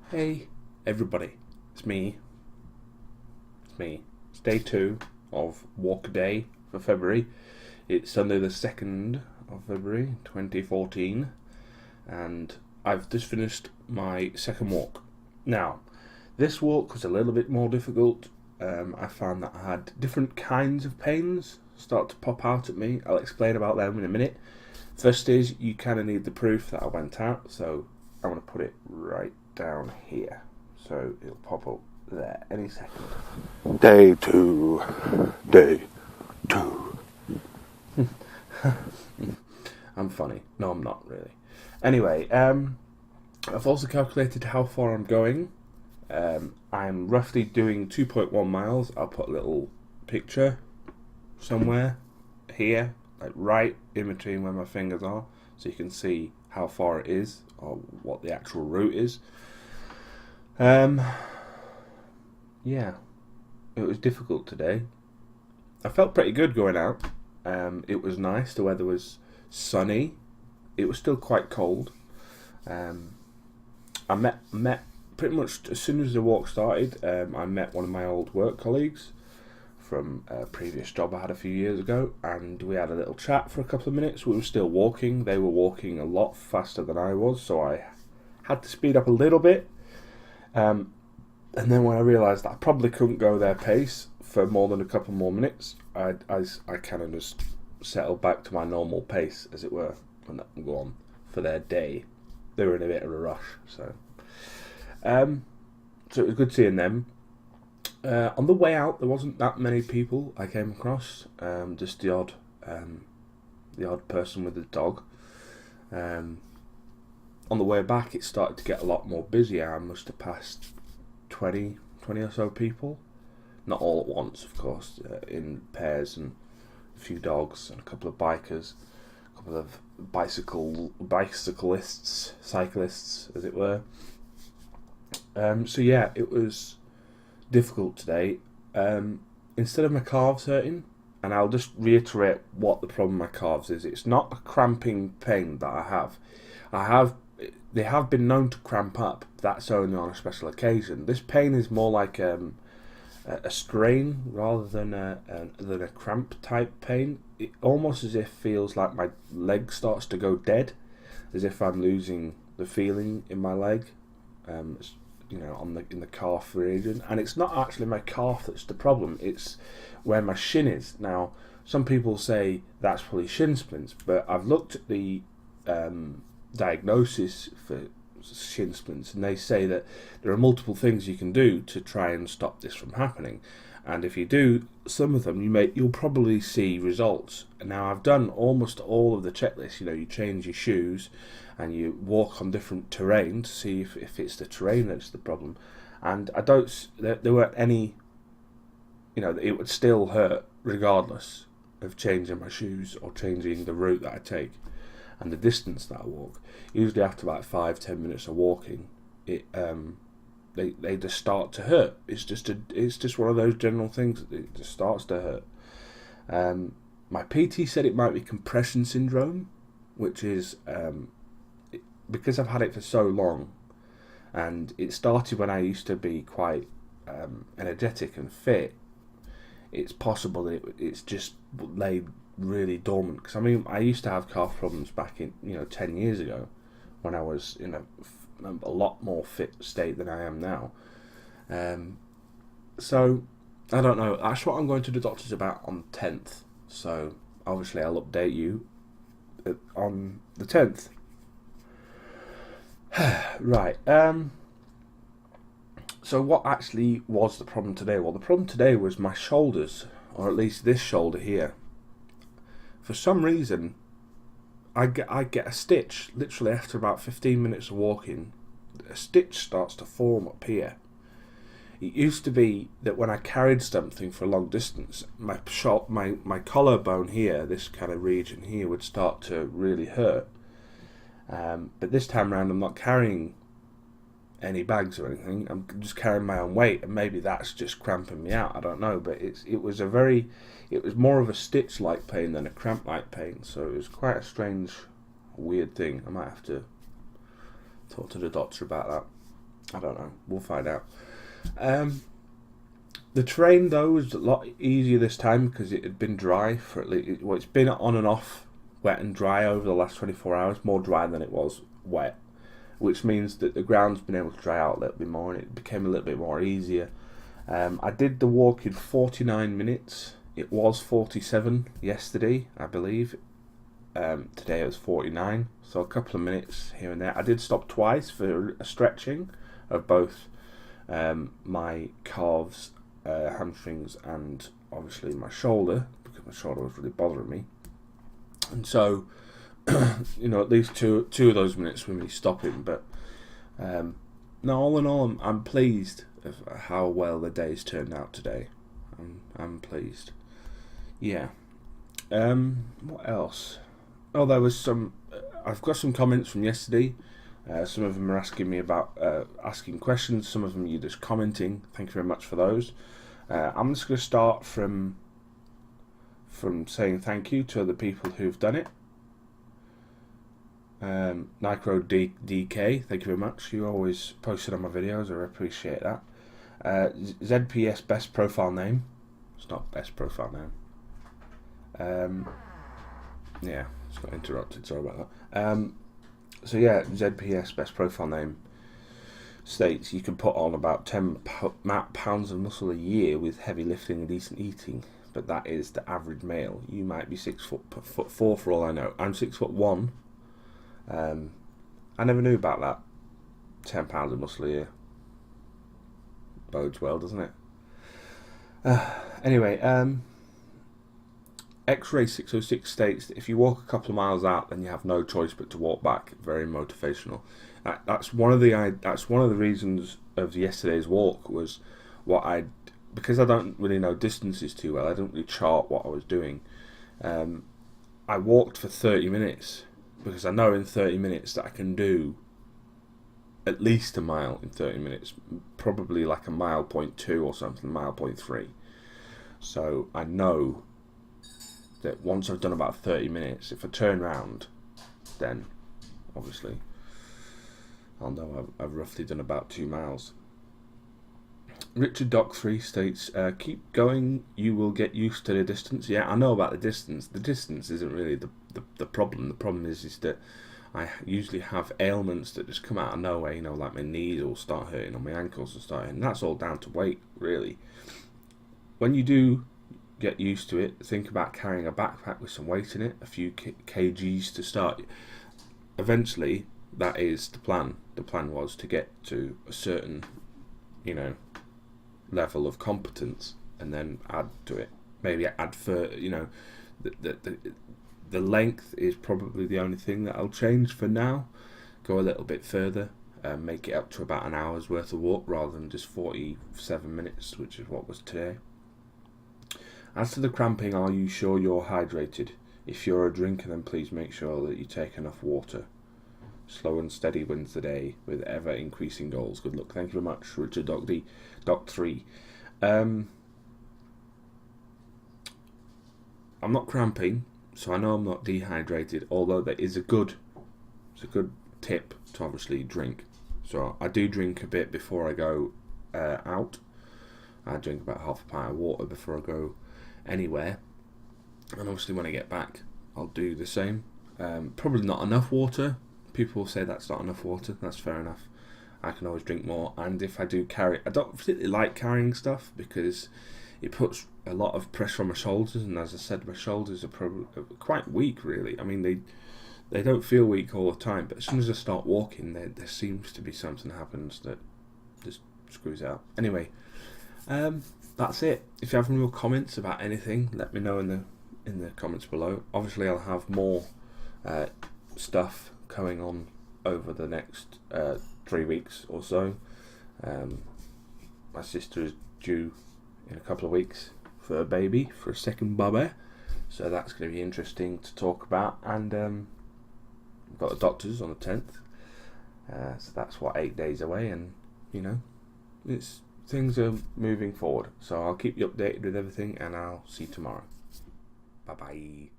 Hey, everybody. It's me. It's me. It's day 2 of Walk Day for February. It's Sunday the 2nd of February 2014, and I've just finished my second walk. Now, this walk was a little bit more difficult. I found that I had different kinds of pains start to pop out at me. I'll explain about them in a minute. First is, you kind of need the proof that I went out, so I'm going to put it right down here. So it'll pop up there any second. Day 2. Day 2. I'm funny. No, I'm not really. Anyway, I've also calculated how far I'm going. I'm roughly doing 2.1 miles. I'll put a little picture somewhere here, like right in between where my fingers are, so you can see how far it is or what the actual route is. Yeah, it was difficult today. I felt pretty good going out. It was nice. The weather was sunny. It was still quite cold. I met pretty much as soon as the walk started. I met one of my old work colleagues from a previous job I had a few years ago, and we had a little chat for a couple of minutes. We were still walking. They were walking a lot faster than I was, so I had to speed up a little bit. And then when I realised that I probably couldn't go their pace for more than a couple more minutes, I kind of just settled back to my normal pace, as it were, and let them go on for their day. They were in a bit of a rush, so it was good seeing them. On the way out, there wasn't that many people I came across, just the odd person with a dog. On the way back, it started to get a lot more busier. I must have passed 20 or so people, not all at once, of course, in pairs, and a few dogs and a couple of bikers, a couple of bicyclists, cyclists, as it were. So yeah, it was difficult today. Instead of my calves hurting, and I'll just reiterate what the problem with my calves is. It's not a cramping pain that I have. They have been known to cramp up. That's only on a special occasion. This pain is more like a strain rather than a cramp type pain. It almost as if feels like my leg starts to go dead, as if I'm losing the feeling in my leg. In the calf region, and it's not actually my calf that's the problem. It's where my shin is. Now, some people say that's probably shin splints, but I've looked at the diagnosis for shin splints, and they say that there are multiple things you can do to try and stop this from happening. And if you do some of them, you'll probably see results. Now, I've done almost all of the checklists. You change your shoes, and you walk on different terrain to see if it's the terrain that's the problem. And there weren't any, it would still hurt regardless of changing my shoes or changing the route that I take and the distance that I walk. Usually after about 5-10 minutes of walking, they just start to hurt. It's just one of those general things. It just starts to hurt. My PT said it might be compression syndrome, which is because I've had it for so long, and it started when I used to be quite energetic and fit. It's possible that it's just laid really dormant. Because I used to have calf problems back in 10 years ago, when I was in a lot more fit state than I am now. So I don't know. That's what I'm going to the doctors about on the 10th. So obviously I'll update you on the 10th. Right. So what actually was the problem today? Well, the problem today was my shoulders, or at least this shoulder here. For some reason, I get a stitch literally after about 15 minutes of walking. A stitch starts to form up here. It used to be that when I carried something for a long distance, my collarbone here, this kind of region here, would start to really hurt. But this time around, I'm not carrying any bags or anything. I'm just carrying my own weight, and maybe that's just cramping me out. I don't know, but it was more of a stitch-like pain than a cramp-like pain. So it was quite a strange, weird thing. I might have to talk to the doctor about that. I don't know. We'll find out. The terrain though was a lot easier this time because it had been dry for at least. Well, it's been on and off, wet and dry over the last 24 hours. More dry than it was wet, which means that the ground's been able to dry out a little bit more and it became a little bit more easier. I did the walk in 49 minutes. It was 47 yesterday, I believe. Today it was 49, so a couple of minutes here and there. I did stop twice for a stretching of both my calves, hamstrings, and obviously my shoulder, because my shoulder was really bothering me. And so, you know, at least two of those minutes were me stopping. But no, all in all, I'm pleased of how well the day's turned out today. I'm pleased. Yeah. What else? Oh, there was some. I've got some comments from yesterday. Some of them are asking me about asking questions. Some of them you're just commenting. Thank you very much for those. I'm just going to start from saying thank you to other people who've done it. Nicro DK, thank you very much. You always posted on my videos. I appreciate that. ZPS best profile name. It's not best profile name. Yeah, it's got interrupted. Sorry about that. So yeah, ZPS best profile name states you can put on about 10 pounds of muscle a year with heavy lifting and decent eating, but that is the average male. You might be 6'4" for all I know. I'm 6'1". I never knew about that. 10 pounds of muscle a year bodes well, doesn't it? Anyway, X-Ray 606 states that if you walk a couple of miles out, then you have no choice but to walk back. Very motivational. That's one of the reasons of yesterday's walk was because I don't really know distances too well. I don't really chart what I was doing. I walked for 30 minutes because I know in 30 minutes that I can do at least a mile in 30 minutes, probably like a 1.2 or something, 1.3. So I know that once I've done about 30 minutes, if I turn round, then obviously I'll know I've roughly done about 2 miles. Richard Doc 3 states, keep going, you will get used to the distance. Yeah, I know about the distance. The distance isn't really the problem. The problem is that I usually have ailments that just come out of nowhere, you know, like my knees will start hurting or my ankles will start hurting. That's all down to weight, really. When you do get used to it, think about carrying a backpack with some weight in it, a few kgs to start. Eventually, that is the plan. The plan was to get to a certain, you know, level of competence and then add to it. Maybe add for, you know, the length is probably the only thing that I'll change for now. Go a little bit further, make it up to about an hour's worth of walk rather than just 47 minutes, which is what was today. As to the cramping, are you sure you're hydrated? If you're a drinker, then please make sure that you take enough water. Slow and steady wins the day with ever increasing goals. Good luck. Thank you very much, Richard Doc 3. I'm not cramping, so I know I'm not dehydrated, although it's a good tip to obviously drink. So I do drink a bit before I go out. I drink about half a pint of water before I go anywhere, and obviously when I get back I'll do the same. Probably not enough water. People will say that's not enough water. That's fair enough. I can always drink more, and if I do carry, I don't particularly like carrying stuff because it puts a lot of pressure on my shoulders, and as I said, my shoulders are probably quite weak, really. I mean, they don't feel weak all the time, but as soon as I start walking, there seems to be something happens that just screws out. Anyway, that's it. If you have any more comments about anything, let me know in the comments below. Obviously, I'll have more stuff going on over the next 3 weeks or so. My sister is due in a couple of weeks for a baby, for a second bubba, so that's going to be interesting to talk about. And we've got the doctors on the 10th, so that's 8 days away, and you know, things are moving forward. So I'll keep you updated with everything, and I'll see you tomorrow. Bye bye.